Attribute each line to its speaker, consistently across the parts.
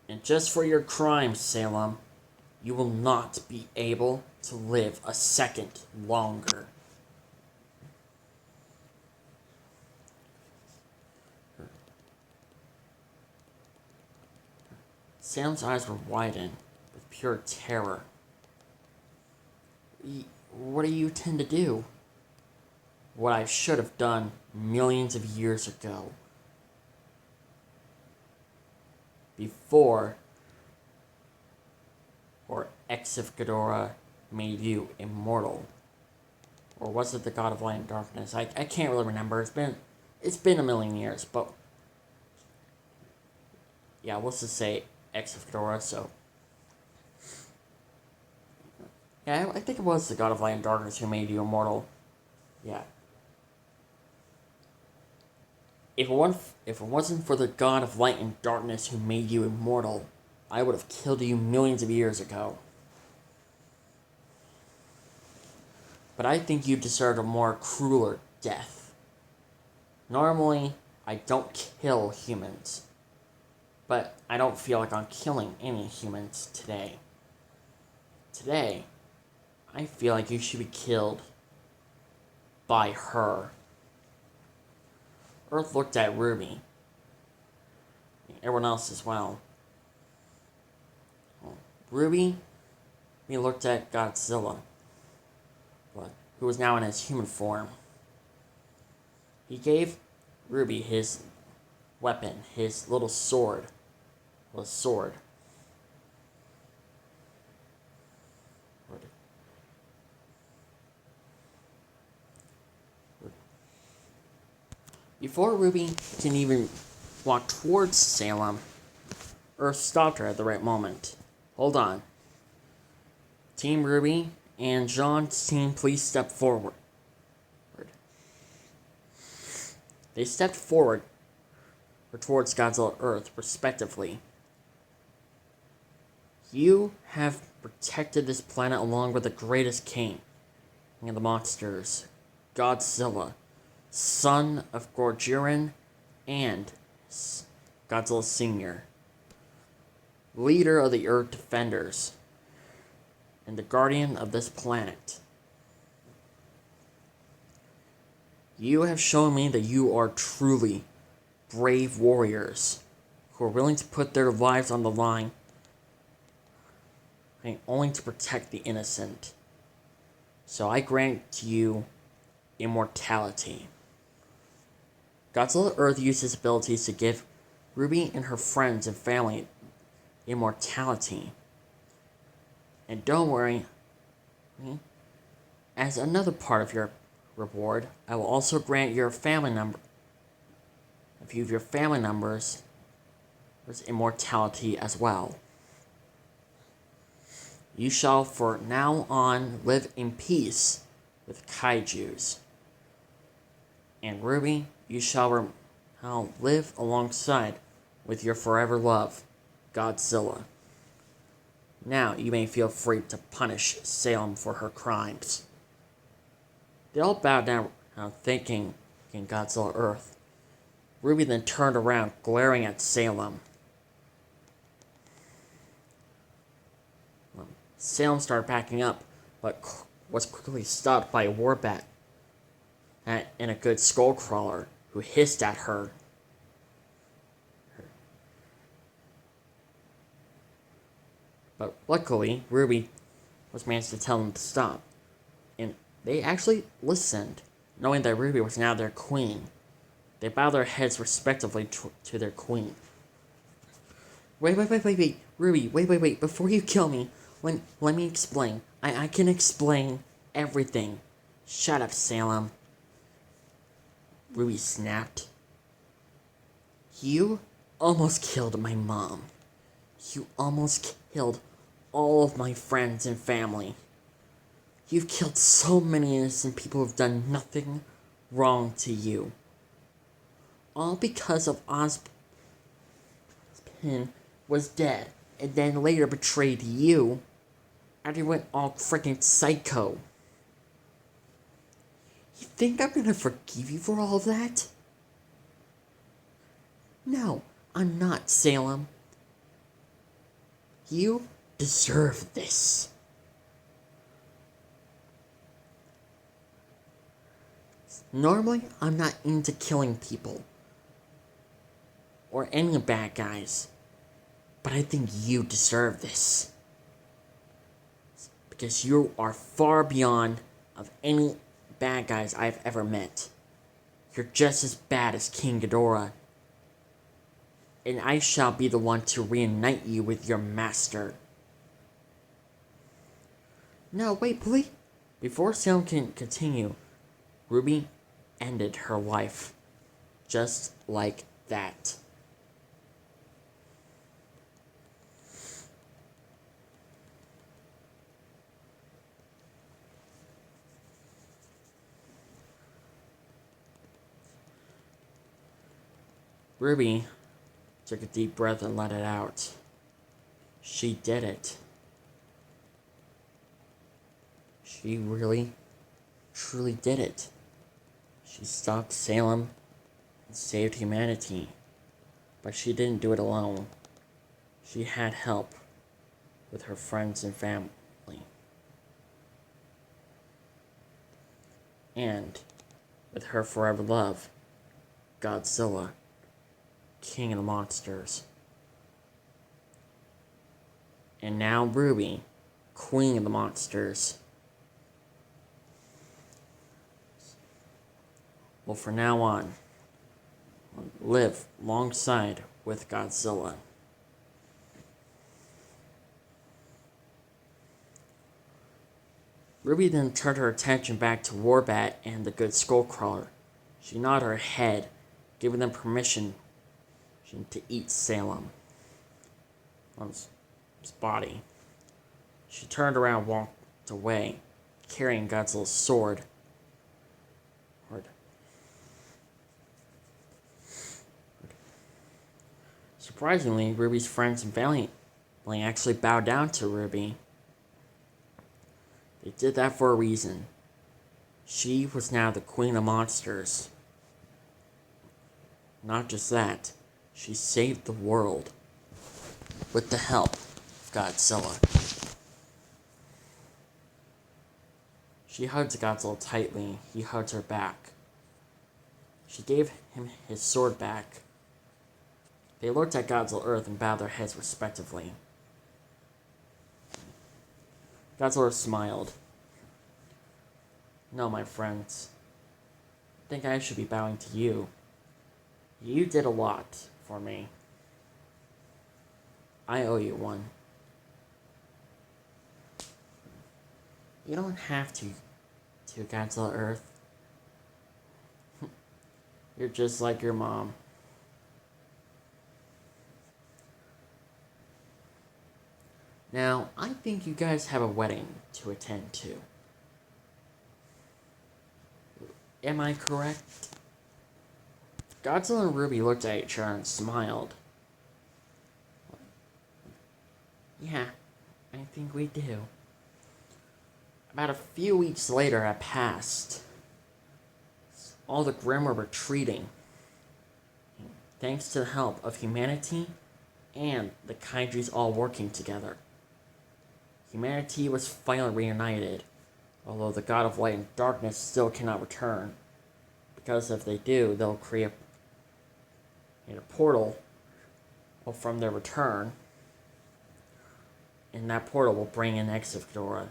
Speaker 1: And just for your crimes, Salem, you will not be able to live a second longer. Salem's eyes were widened with pure terror. What do you intend to do? What I should have done millions of years ago. Before or Exif made you immortal. Or was it the God of Light and Darkness? I can't really remember. It's been a million years, but yeah, let's just say Exif, so yeah, I think it was the God of Light and Darkness who made you immortal. Yeah. If it wasn't for the God of Light and Darkness who made you immortal, I would have killed you millions of years ago. But I think you deserve a more crueler death. Normally, I don't kill humans. But I don't feel like I'm killing any humans today. Today, I feel like you should be killed by her. Earth looked at Ruby. Everyone else as well. Ruby, he looked at Godzilla, who was now in his human form. He gave Ruby his weapon, his little sword. Before Ruby can even walk towards Salem, Earth stopped her at the right moment. Hold on. Team Ruby and John's team, please step forward. They stepped forward or towards Godzilla Earth, respectively. You have protected this planet along with the greatest king of the monsters, Godzilla, son of Gorgiran and Godzilla Sr., leader of the Earth Defenders, and the guardian of this planet. You have shown me that you are truly brave warriors who are willing to put their lives on the line only to protect the innocent. So I grant you immortality. Godzilla Earth used his abilities to give Ruby and her friends and family immortality. And don't worry, as another part of your reward, I will also grant your family number, a few of your family members, immortality as well. You shall for now on live in peace with kaijus. And Ruby, you shall live alongside with your forever love, Godzilla. Now you may feel free to punish Salem for her crimes. They all bowed down, thinking in Godzilla Earth. Ruby then turned around, glaring at Salem. Salem started backing up, but was quickly stopped by a warbat and a good skullcrawler who hissed at her. But luckily, Ruby was managed to tell them to stop. And they actually listened, knowing that Ruby was now their queen. They bowed their heads respectively to their queen. Wait, Ruby, wait, before you kill me, let me explain. I can explain everything. Shut up, Salem. Ruby snapped. You almost killed my mom. You almost killed all of my friends and family. You've killed so many innocent people who've done nothing wrong to you. All because of Ozpin was dead and then later betrayed you after you went all freaking psycho. You think I'm gonna forgive you for all of that? No, I'm not, Salem. You deserve this. Normally, I'm not into killing people. Or any bad guys. But I think you deserve this. Because you are far beyond of any bad guys I've ever met. You're just as bad as King Ghidorah. And I shall be the one to reunite you with your master. No, wait, please. Before Salem can continue, Ruby ended her life. Just like that. Ruby took a deep breath and let it out. She did it. She really, truly did it. She stopped Salem and saved humanity. But she didn't do it alone. She had help with her friends and family. And with her forever love, Godzilla, King of the Monsters. And now Ruby, Queen of the Monsters. Will from now on live alongside with Godzilla. Ruby then turned her attention back to Warbat and the good Skullcrawler. She nodded her head, giving them permission to eat Salem on his body. She turned around and walked away, carrying Godzilla's sword. Surprisingly, Ruby's friends and family actually bowed down to Ruby. They did that for a reason. She was now the Queen of Monsters. Not just that, she saved the world with the help of Godzilla. She hugged Godzilla tightly. He hugged her back. She gave him his sword back. They looked at Godzilla Earth and bowed their heads respectively. Godzilla smiled. No, my friends. I think I should be bowing to you. You did a lot for me. I owe you one. You don't have to Godzilla Earth. You're just like your mom. Now, I think you guys have a wedding to attend to. Am I correct? Godzilla and Ruby looked at each other and smiled. Yeah, I think we do. About a few weeks later had passed. All the Grimm were retreating. Thanks to the help of humanity and the Kaijus all working together. Humanity was finally reunited, although the God of Light and Darkness still cannot return. Because if they do, they'll create a portal from their return, and that portal will bring in X of Ghidorah.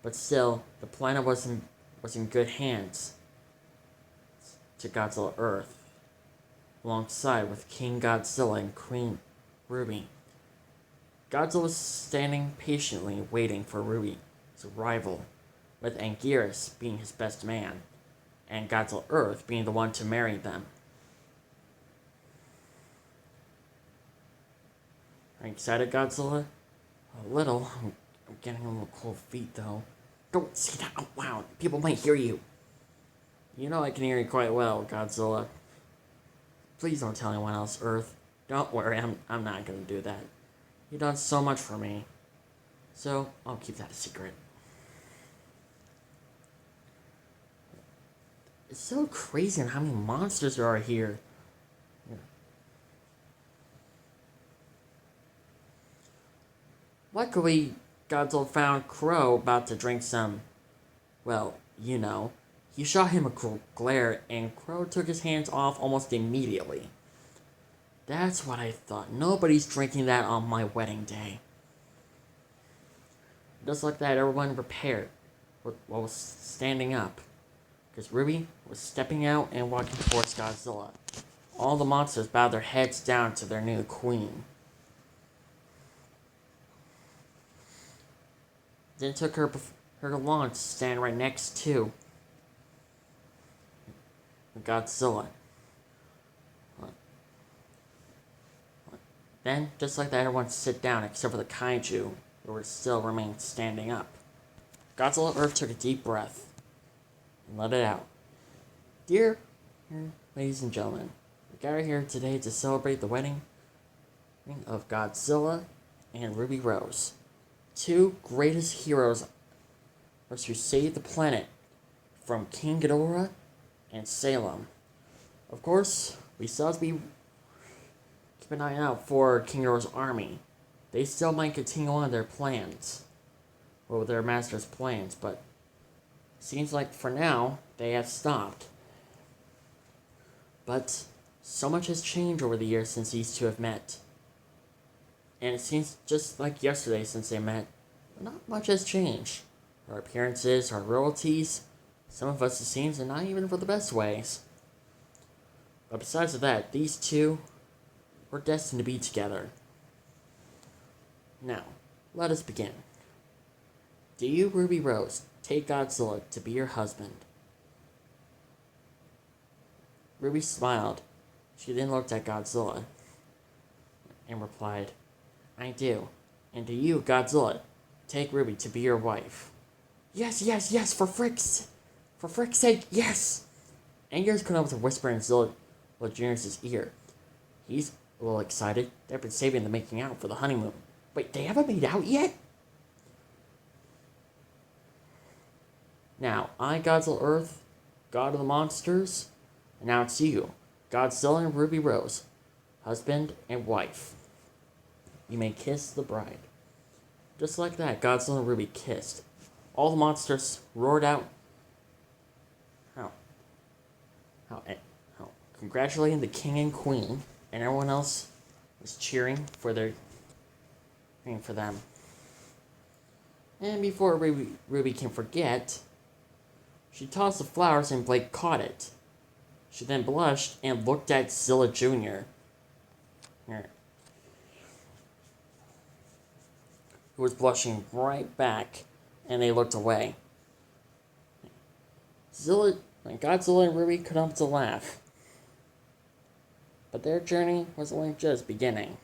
Speaker 1: But still, the planet was in good hands to Godzilla Earth, alongside with King Godzilla and Queen Ruby. Godzilla was standing patiently waiting for Ruby's arrival, with Anguirus being his best man, and Godzilla Earth being the one to marry them. Are you excited, Godzilla? A little. I'm getting a little cold feet, though. Don't say that out loud. People might hear you. You know I can hear you quite well, Godzilla. Please don't tell anyone else, Earth. Don't worry, I'm not gonna do that. You've done so much for me. So, I'll keep that a secret. It's so crazy how many monsters there are here. Luckily, Godzilla found Crow about to drink some, well, you know. He shot him a glare, and Crow took his hands off almost immediately. That's what I thought. Nobody's drinking that on my wedding day. Just like that, everyone prepared. Was standing up. Because Ruby was stepping out and walking towards Godzilla. All the monsters bowed their heads down to their new queen. Then took her along to stand right next to Godzilla. Then, just like that, everyone sit down except for the kaiju, who were still remained standing up. Godzilla Earth took a deep breath and let it out. Dear ladies and gentlemen, we gather here today to celebrate the wedding of Godzilla and Ruby Rose, two greatest heroes who saved the planet from King Ghidorah and Salem. Of course, we still have to keep an eye out for King Ghidorah's army. They still might continue on their plans, or their master's plans, but seems like for now they have stopped. But so much has changed over the years since these two have met. And it seems just like yesterday since they met, not much has changed. Our appearances, our royalties, some of us it seems, and not even for the best ways. But besides that, these two were destined to be together. Now, let us begin. Do you, Ruby Rose, take Godzilla to be your husband? Ruby smiled. She then looked at Godzilla and replied, I do. And do you, Godzilla, take Ruby to be your wife? Yes, yes, yes, for frick's sake, yes! Anger's couldn't help to whisper in Zilla Jr.'s ear. He's a little excited. They've been saving the making out for the honeymoon. Wait, they haven't made out yet? Now, I, Godzilla Earth, God of the Monsters, announce you, Godzilla and Ruby Rose, husband and wife. You may kiss the bride. Just like that, Godzilla and Ruby kissed. All the monsters roared out, congratulating the king and queen, and everyone else was cheering for them. And before Ruby can forget, she tossed the flowers and Blake caught it. She then blushed and looked at Zilla Jr., who was blushing right back, and they looked away. Godzilla and Ruby couldn't help to laugh. But their journey was only just beginning.